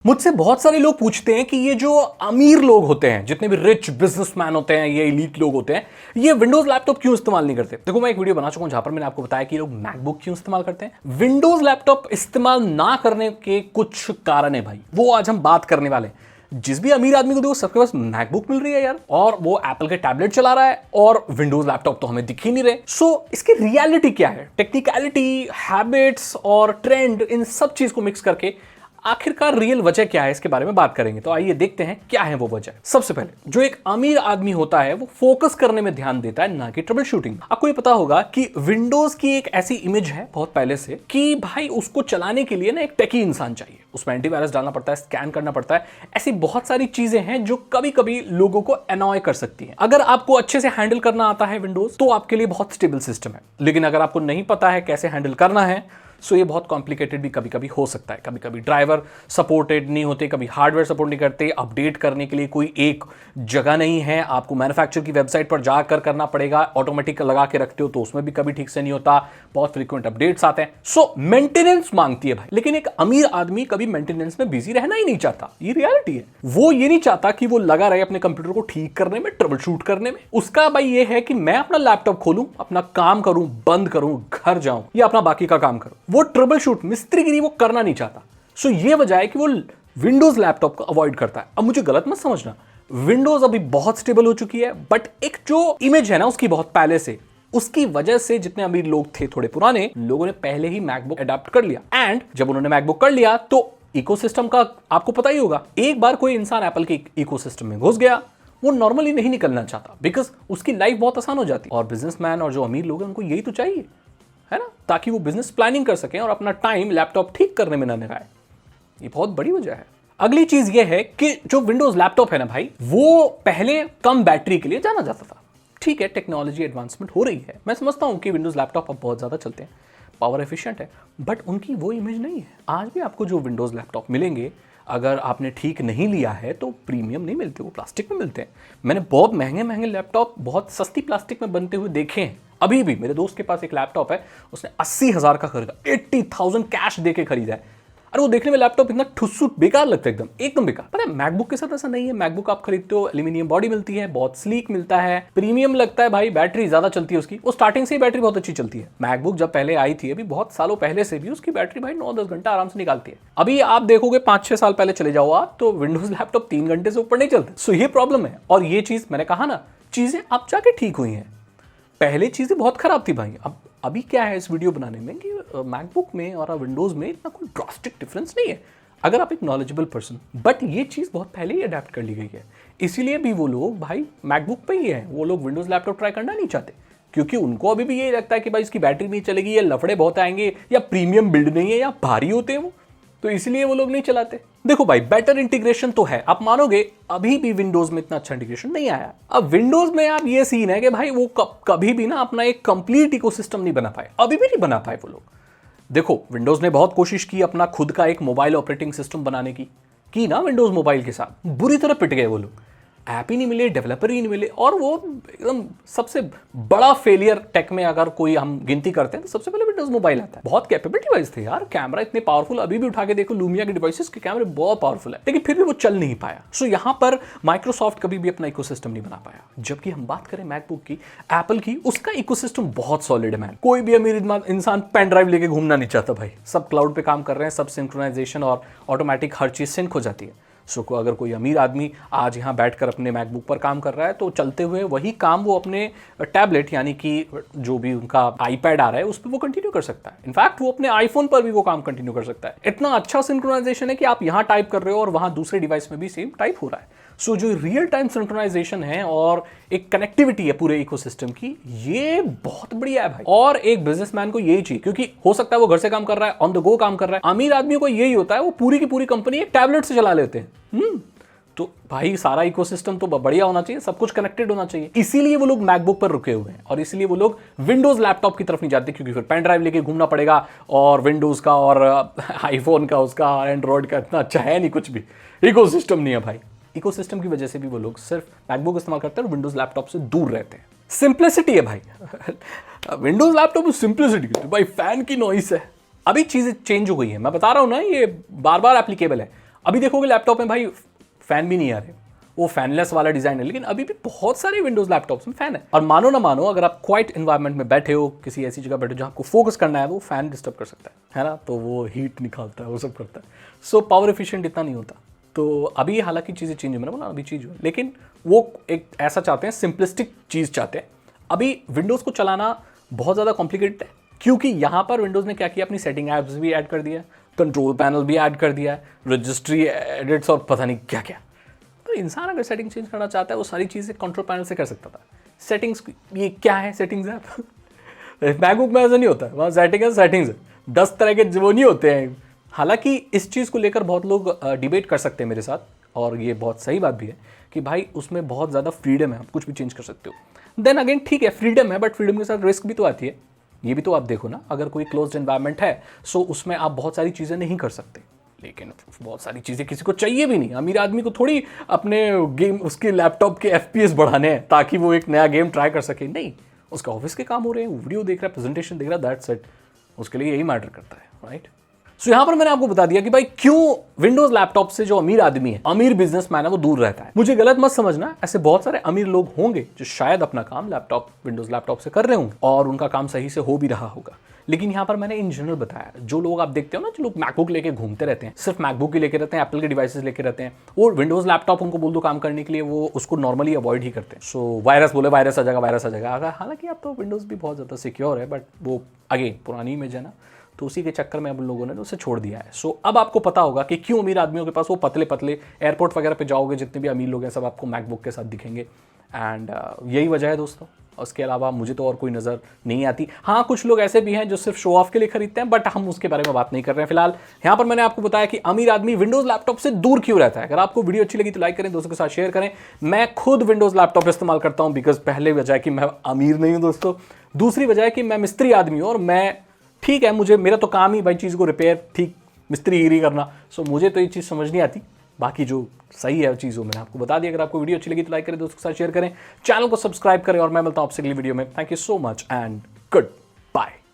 मुझसे बहुत सारे लोग पूछते हैं कि ये जो अमीर लोग होते हैं, जितने भी रिच बिजनेसमैन होते हैं, ये एलीट लोग होते हैं, ये विंडोज लैपटॉप क्यों इस्तेमाल नहीं करते। देखो, मैं एक वीडियो बना चुका हूं जहां पर मैंने आपको बताया कि लोग मैकबुक क्यों इस्तेमाल करते हैं। विंडोज लैपटॉप इस्तेमाल ना करने के कुछ कारण है भाई, वो आज हम बात करने वाले हैं। जिस भी अमीर आदमी को देखो सबके पास मैकबुक मिल रही है यार, और वो एप्पल के टैबलेट चला रहा है, और विंडोज लैपटॉप तो हमें दिख ही नहीं रहे। सो इसकी रियलिटी क्या है, टेक्निकलिटी, हैबिट्स और ट्रेंड, इन सब चीज को मिक्स करके आखिरकार रियल वजह क्या है, इसके बारे में बात करेंगे। तो आइए देखते हैं क्या है वो वजह। सबसे पहले, जो एक अमीर आदमी होता है वो फोकस करने में ध्यान देता है, ना कि ट्रबल शूटिंग। आपको ये पता होगा कि विंडोज की एक ऐसी इमेज है बहुत पहले से कि भाई उसको चलाने के लिए ना एक टेकी इंसान चाहिए, उसमें एंटीवायरस डालना पड़ता है, स्कैन करना पड़ता है। ऐसी बहुत सारी चीजें हैं जो कभी कभी लोगों को अनॉय कर सकती हैं। अगर आपको अच्छे से हैंडल करना आता है विंडोज, तो आपके लिए बहुत स्टेबल सिस्टम है। लेकिन अगर आपको नहीं पता है कैसे हैंडल करना है, सो ये बहुत कॉम्प्लिकेटेड भी कभी कभी हो सकता है। कभी कभी ड्राइवर सपोर्टेड नहीं होते, कभी हार्डवेयर सपोर्ट नहीं करते, अपडेट करने के लिए कोई एक जगह नहीं है, आपको मैन्युफैक्चरर की वेबसाइट पर जाकर करना पड़ेगा। ऑटोमेटिक लगा के रखते हो तो उसमें भी कभी ठीक से नहीं होता, बहुत फ्रीक्वेंट अपडेट्स आते हैं। सो मेंटेनेंस मांगती है भाई। लेकिन एक अमीर आदमी कभी मेंटेनेंस में बिजी रहना ही नहीं चाहता, ये रियलिटी है। वो ये नहीं चाहता कि वो लगा रहे अपने कंप्यूटर को ठीक करने में, ट्रबल शूट करने में। उसका भाई ये है कि मैं अपना लैपटॉप खोलूं, अपना काम करूं, बंद करूं, घर जाऊं, या अपना बाकी का काम करूं। वो ट्रबल शूट, मिस्त्रीगिरी वो करना नहीं चाहता। सो ये वजह है कि वो विंडोज लैपटॉप को अवॉइड करता है। अब मुझे गलत मत समझना, विंडोज अभी बहुत स्टेबल हो चुकी है, बट एक जो इमेज है ना उसकी बहुत पहले से, उसकी वजह से जितने अमीर लोग थे, थोड़े पुराने लोगों ने पहले ही मैकबुक अडॉप्ट कर लिया। एंड जब उन्होंने मैकबुक कर लिया तो इकोसिस्टम का आपको पता ही होगा। एक बार कोई इंसान एप्पल के इकोसिस्टम में घुस गया, वो नॉर्मली नहीं निकलना चाहता, बिकॉज उसकी लाइफ बहुत आसान हो जाती है। और बिजनेसमैन और जो अमीर लोग हैं उनको यही तो चाहिए, है ना, ताकि वो बिजनेस प्लानिंग कर सकें और अपना टाइम लैपटॉप ठीक करने में ना लगाए। ये बहुत बड़ी वजह है। अगली चीज ये है कि जो विंडोज लैपटॉप है ना भाई, वो पहले कम बैटरी के लिए जाना जाता था। ठीक है, टेक्नोलॉजी एडवांसमेंट हो रही है, मैं समझता हूं कि विंडोज लैपटॉप अब बहुत ज्यादा चलते हैं, पावर एफिशिएंट है, बट उनकी वो इमेज नहीं है। आज भी आपको जो विंडोज लैपटॉप मिलेंगे, अगर आपने ठीक नहीं लिया है तो प्रीमियम नहीं मिलते, वो प्लास्टिक में मिलते हैं। मैंने बहुत महंगे महंगे लैपटॉप बहुत सस्ती प्लास्टिक में बनते हुए देखे हैं। अभी भी मेरे दोस्त के पास एक लैपटॉप है, उसने 80,000 का खरीदा, 80,000 कैश देके खरीदा है। अरे वो देखने में लैपटॉप इतना ठुस्सू बेकार लगता है, एकदम बेकार। पता है मैकबुक के साथ ऐसा नहीं है। मैकबुक आप खरीदते हो, एल्यूमिनियम बॉडी मिलती है, बहुत स्लीक मिलता है, प्रीमियम लगता है भाई, बैटरी ज्यादा चलती है उसकी, वो स्टार्टिंग से ही बैटरी बहुत अच्छी चलती है। मैकबुक जब पहले आई थी, अभी बहुत सालों पहले से भी उसकी बैटरी भाई 9-10 घंटा आराम से निकालती है। अभी आप देखोगे 5-6 साल पहले चले जाओ आप, तो विंडोज लैपटॉप 3 घंटे से ऊपर नहीं चलते। सो ये प्रॉब्लम है। और ये चीज मैंने कहा ना, चीजें अब जाके ठीक हुई हैं, पहले चीजें बहुत खराब थी भाई। अब अभी क्या है इस वीडियो बनाने में कि मैकबुक में और विंडोज में इतना कोई ड्रास्टिक डिफरेंस नहीं है, अगर आप एक नॉलेजेबल पर्सन। बट ये चीज बहुत पहले ही अडेप्ट कर ली गई है, इसीलिए भी वो लोग भाई मैकबुक पे ही है। वो लोग विंडोज लैपटॉप ट्राई करना नहीं चाहते, क्योंकि उनको अभी भी यही लगता है कि भाई इसकी बैटरी नहीं चलेगी, या लफड़े बहुत आएंगे, या प्रीमियम बिल्ड नहीं है, या भारी होते हैं वो, तो इसलिए वो लोग नहीं चलाते। देखो भाई, बेटर इंटीग्रेशन तो है, आप मानोगे अभी भी विंडोज में इतना अच्छा इंटीग्रेशन नहीं आया। अब विंडोज में आप ये सीन है कि भाई वो कभी भी ना अपना एक कंप्लीट इकोसिस्टम नहीं बना पाए, अभी भी नहीं बना पाए वो लोग। देखो, विंडोज ने बहुत कोशिश की अपना खुद का एक मोबाइल ऑपरेटिंग सिस्टम बनाने की ना विंडोज मोबाइल के साथ, बुरी तरह पिट गए वो लोग। ऐप ही नहीं मिले, डेवलपर ही नहीं मिले, और वो एकदम सबसे बड़ा फेलियर टेक में अगर कोई हम गिनती करते हैं तो सबसे पहले विंडोज मोबाइल आता है। बहुत कैपेबल डिवाइस थे यार, कैमरा इतने पावरफुल, अभी भी उठा के देखो लूमिया के डिवाइसेस के कैमरे बहुत पावरफुल है, लेकिन फिर भी वो चल नहीं पाया। सो यहां पर माइक्रोसॉफ्ट कभी भी अपना इकोसिस्टम नहीं बना पाया। जबकि हम बात करें मैकबुक की, एप्पल की, उसका इकोसिस्टम बहुत सॉलिड है मैन। कोई भी अमीर इंसान पेन ड्राइव लेके घूमना नहीं चाहता भाई, सब क्लाउड पे काम कर रहे हैं, सब सिंक्रोनाइजेशन और ऑटोमेटिक हर चीज सिंक हो जाती है। सो अगर कोई अमीर आदमी आज यहाँ बैठकर अपने मैकबुक पर काम कर रहा है, तो चलते हुए वही काम वो अपने टैबलेट, यानी कि जो भी उनका आईपैड आ रहा है, उस पर वो कंटिन्यू कर सकता है। इनफैक्ट वो अपने आईफोन पर भी वो काम कंटिन्यू कर सकता है। इतना अच्छा सिंक्रोनाइजेशन है कि आप यहाँ टाइप कर रहे हो और वहाँ दूसरे डिवाइस में भी सेम टाइप हो रहा है। सो जो रियल टाइम सिंक्रोनाइजेशन है और एक कनेक्टिविटी है पूरे इकोसिस्टम की, ये बहुत बढ़िया है भाई। और एक बिजनेसमैन को यही चाहिए, क्योंकि हो सकता है वो घर से काम कर रहा है, ऑन द गो काम कर रहा है। अमीर आदमियों को यही होता है, वो पूरी की पूरी कंपनी एक टैबलेट से चला लेते हैं। तो भाई सारा इकोसिस्टम तो बढ़िया होना चाहिए, सब कुछ कनेक्टेड होना चाहिए। इसीलिए वो लोग मैकबुक पर रुके हुए हैं, और इसीलिए वो लोग विंडोज लैपटॉप की तरफ नहीं जाते, क्योंकि फिर पेन ड्राइव लेके घूमना पड़ेगा, और विंडोज का और आईफोन का, उसका एंड्रॉइड का इतना अच्छा है नहीं, कुछ भी इकोसिस्टम नहीं है भाई। इकोसिस्टम की वजह से भी वो लोग सिर्फ मैकबुक इस्तेमाल करते हैं और विंडोज लैपटॉप से दूर रहते हैं। सिंप्लिसिटी है भाई। विंडोज लैपटॉप में सिंप्लिसिटी भाई, फैन की नॉइस है। अभी चीजें चेंज हो गई है, मैं बता रहा हूं ना, ये बार बार एप्लीकेबल है। अभी देखोगे लैपटॉप में भाई फैन भी नहीं आ रहे, वो फैनलेस वाला डिजाइन है, लेकिन अभी भी बहुत सारे विंडोज लैपटॉप्स में फैन है। और मानो ना मानो, अगर आप क्वाइट एनवायरनमेंट में बैठे हो, किसी ऐसी जगह बैठे हो जहाँ आपको फोकस करना है, वो फैन डिस्टर्ब कर सकता है ना, तो वो हीट निकालता है, वो सब करता है। सो पावर एफिशिएंट इतना नहीं होता। तो अभी हालांकि चीज़ें चेंज हो, मैंने बोला अभी चीज़ हो, लेकिन वो एक ऐसा चाहते हैं, सिंपलिस्टिक चीज़ चाहते हैं। अभी विंडोज़ को चलाना बहुत ज़्यादा कॉम्प्लिकेटेड है, क्योंकि यहाँ पर विंडोज़ ने क्या किया, अपनी सेटिंग ऐप्स भी ऐड कर दिया, कंट्रोल पैनल भी ऐड कर दिया है, रजिस्ट्री एडिट्स और पता नहीं क्या क्या। तो इंसान अगर सेटिंग चेंज करना चाहता है, वो सारी चीज़ें कंट्रोल पैनल से कर सकता था। सेटिंग्स, ये क्या है सेटिंग्स ऐप? मैकबुक में ऐसा नहीं होता है, वहाँ सेटिंग्स है, 10 तरह के वो नहीं होते हैं। हालांकि इस चीज़ को लेकर बहुत लोग डिबेट कर सकते हैं मेरे साथ, और ये बहुत सही बात भी है कि भाई उसमें बहुत ज़्यादा फ्रीडम है, आप कुछ भी चेंज कर सकते हो। देन अगेन ठीक है, फ्रीडम है, बट फ्रीडम के साथ रिस्क भी तो आती है। ये भी तो आप देखो ना, अगर कोई क्लोज्ड एनवायरनमेंट है, सो उसमें आप बहुत सारी चीज़ें नहीं कर सकते, लेकिन बहुत सारी चीज़ें किसी को चाहिए भी नहीं। अमीर आदमी को थोड़ी अपने गेम, उसके लैपटॉप के FPS बढ़ाने हैं ताकि वो एक नया गेम ट्राई कर सके, नहीं, उसका ऑफिस के काम हो रहे हैं, वीडियो देख रहा है, प्रेजेंटेशन देख रहा है, दैट्स इट, उसके लिए यही मैटर करता है, राइट। सो यहां पर मैंने आपको बता दिया कि भाई क्यों विंडोज लैपटॉप से जो अमीर आदमी है, अमीर बिजनेसमैन है, वो दूर रहता है। मुझे गलत मत समझना, ऐसे बहुत सारे अमीर लोग होंगे जो शायद अपना काम लैपटॉप, विंडोज लैपटॉप से कर रहे होंगे और उनका काम सही से हो भी रहा होगा, लेकिन यहां पर मैंने इन जनरल बताया, जो लोग आप देखते हो ना, जो लोग मैकबुक लेके घूमते रहते हैं, सिर्फ मैकबुक ही लेके रहते हैं, एप्पल के डिवाइसेस लेके रहते हैं, वो विंडोज लैपटॉप उनको बोल दो काम करने के लिए, वो उसको नॉर्मली अवॉइड ही करते हैं। सो वायरस बोले वायरस आ जाएगा, हालांकि अब तो विंडोज भी बहुत ज़्यादा सिक्योर है, बट वो अगेन पुरानी इमेज है ना, तो उसी के चक्कर में अब लोगों ने उसे छोड़ दिया है। सो अब आपको पता होगा कि क्यों अमीर आदमियों के पास वो पतले पतले, एयरपोर्ट वगैरह पे जाओगे जितने भी अमीर लोग हैं सब आपको मैकबुक के साथ दिखेंगे, एंड यही वजह है दोस्तों। उसके अलावा मुझे तो और कोई नज़र नहीं आती। हाँ, कुछ लोग ऐसे भी हैं जो सिर्फ शो ऑफ के लिए खरीदते हैं, बट हम उसके बारे में बात नहीं कर रहे हैं फिलहाल। यहाँ पर मैंने आपको बताया कि अमीर आदमी विंडोज लैपटॉप से दूर क्यों रहता है। अगर आपको वीडियो अच्छी लगी तो लाइक करें, दोस्तों के साथ शेयर करें। मैं खुद विंडोज लैपटॉप इस्तेमाल करता हूँ, बिकॉज पहले वजह है कि मैं अमीर नहीं हूँ दोस्तों, दूसरी वजह है कि मैं मिस्त्री आदमी हूँ, और मैं ठीक है, मुझे मेरा तो काम ही भाई चीज़ को रिपेयर, ठीक मिस्त्रीगिरी करना। सो मुझे तो ये चीज़ समझ नहीं आती, बाकी जो सही है चीज़ वो मैंने आपको बता दी। अगर आपको वीडियो अच्छी लगी तो लाइक करें, दोस्तों के साथ शेयर करें, चैनल को सब्सक्राइब करें, और मैं मिलता हूँ आपसे अगली वीडियो में। Thank you so much and good.